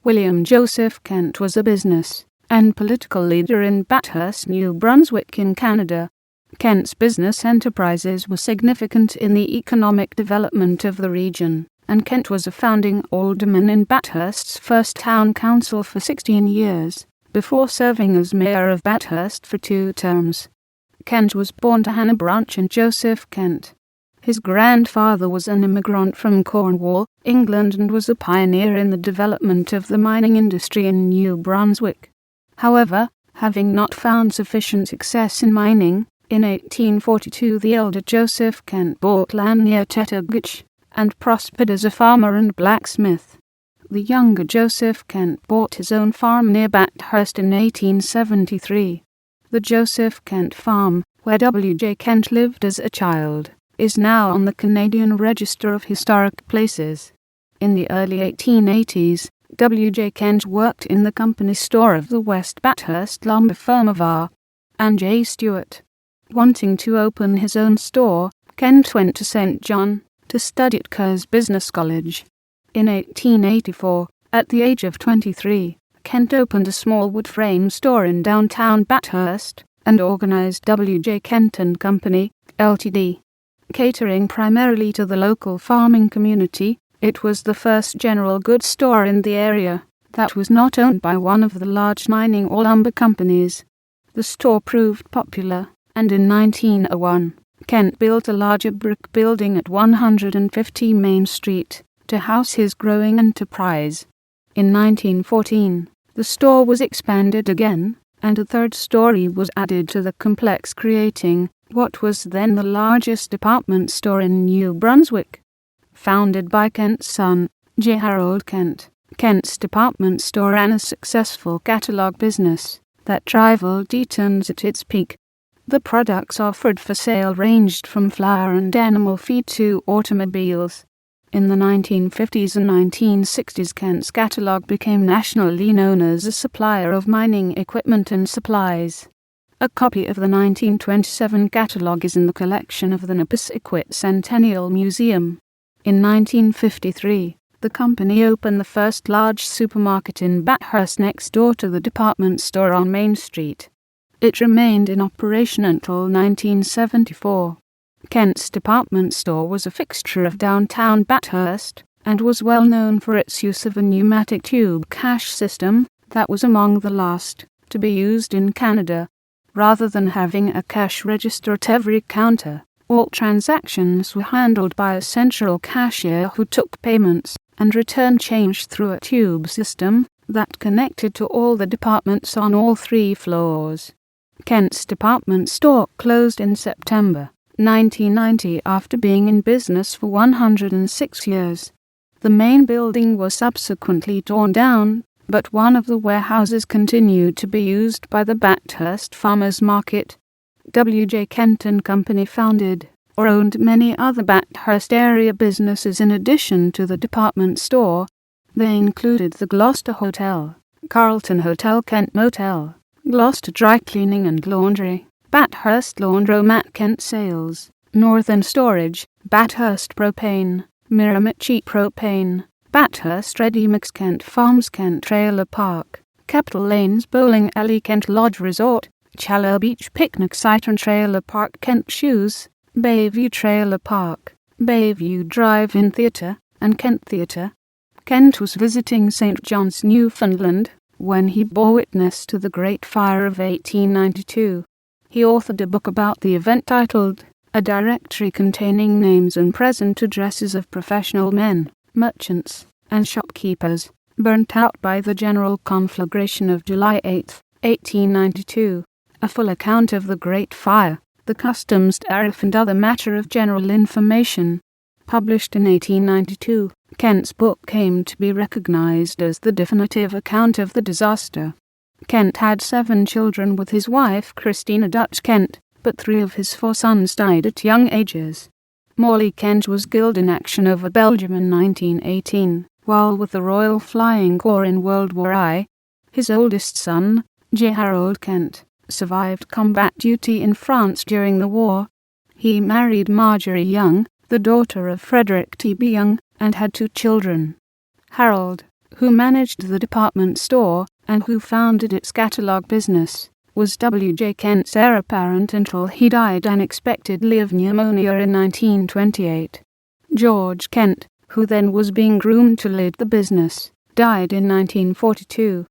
William Joseph Kent was a business and political leader in Bathurst, New Brunswick in Canada. Kent's business enterprises were significant in the economic development of the region, and Kent was a founding alderman in Bathurst's first town council for 16 years, before serving as mayor of Bathurst for 2 terms. Kent was born to Hannah Branch and Joseph Kent. His grandfather was an immigrant from Cornwall, England, and was a pioneer in the development of the mining industry in New Brunswick. However, having not found sufficient success in mining, in 1842 the elder Joseph Kent bought land near Tetagouche and prospered as a farmer and blacksmith. The younger Joseph Kent bought his own farm near Bathurst in 1873. The Joseph Kent farm, where W.J. Kent lived as a child, is now on the Canadian Register of Historic Places. In the early 1880s, W.J. Kent worked in the company store of the West Bathurst lumber firm of R. and J. Stewart. Wanting to open his own store, Kent went to St. John to study at Kerr's Business College. In 1884, at the age of 23, Kent opened a small wood frame store in downtown Bathurst and organized W.J. Kent and Company, Ltd. Catering primarily to the local farming community, it was the first general goods store in the area that was not owned by one of the large mining or lumber companies. The store proved popular, and in 1901, Kent built a larger brick building at 150 Main Street to house his growing enterprise. In 1914, the store was expanded again, and a 3rd story was added to the complex, creating what was then the largest department store in New Brunswick. Founded by Kent's son, J. Harold Kent, Kent's department store ran a successful catalogue business that rivaled Eaton's at its peak. The products offered for sale ranged from flour and animal feed to automobiles. In the 1950s and 1960s, Kent's catalogue became nationally known as a supplier of mining equipment and supplies. A copy of the 1927 catalogue is in the collection of the Nepisiguit Centennial Museum. In 1953, the company opened the first large supermarket in Bathurst next door to the department store on Main Street. It remained in operation until 1974. Kent's department store was a fixture of downtown Bathurst and was well known for its use of a pneumatic tube cash system that was among the last to be used in Canada. Rather than having a cash register at every counter, all transactions were handled by a central cashier who took payments and returned change through a tube system that connected to all the departments on all 3 floors. Kent's department store closed in September 1990 after being in business for 106 years. The main building was subsequently torn down, but one of the warehouses continued to be used by the Bathurst Farmers Market. W.J. Kent and Company founded or owned many other Bathurst area businesses in addition to the department store. They included the Gloucester Hotel, Carlton Hotel, Kent Motel, Gloucester Dry Cleaning and Laundry, Bathurst Laundromat, Kent Sales, Northern Storage, Bathurst Propane, Miramichi Propane, Bathurst Ready Mix, Kent Farms, Kent Trailer Park, Capital Lanes Bowling Alley, Kent Lodge Resort, Challow Beach Picnic Site and Trailer Park, Kent Shoes, Bayview Trailer Park, Bayview Drive-In Theatre, and Kent Theatre. Kent was visiting St. John's, Newfoundland, when he bore witness to the Great Fire of 1892. He authored a book about the event titled A Directory containing names and present addresses of professional men, merchants, and shopkeepers, burnt out by the general conflagration of July 8, 1892. A full account of the Great Fire, the customs tariff and other matter of general information. Published in 1892, Kent's book came to be recognized as the definitive account of the disaster. Kent had 7 children with his wife Christina Dutch Kent, but 3 of his 4 sons died at young ages. Morley Kent was killed in action over Belgium in 1918, while with the Royal Flying Corps in World War I. His oldest son, J. Harold Kent, survived combat duty in France during the war. He married Marjorie Young, the daughter of Frederick T. B. Young, and had 2 children. Harold, who managed the department store and who founded its catalogue business, was W. J. Kent's heir apparent until he died unexpectedly of pneumonia in 1928. George Kent, who then was being groomed to lead the business, died in 1942.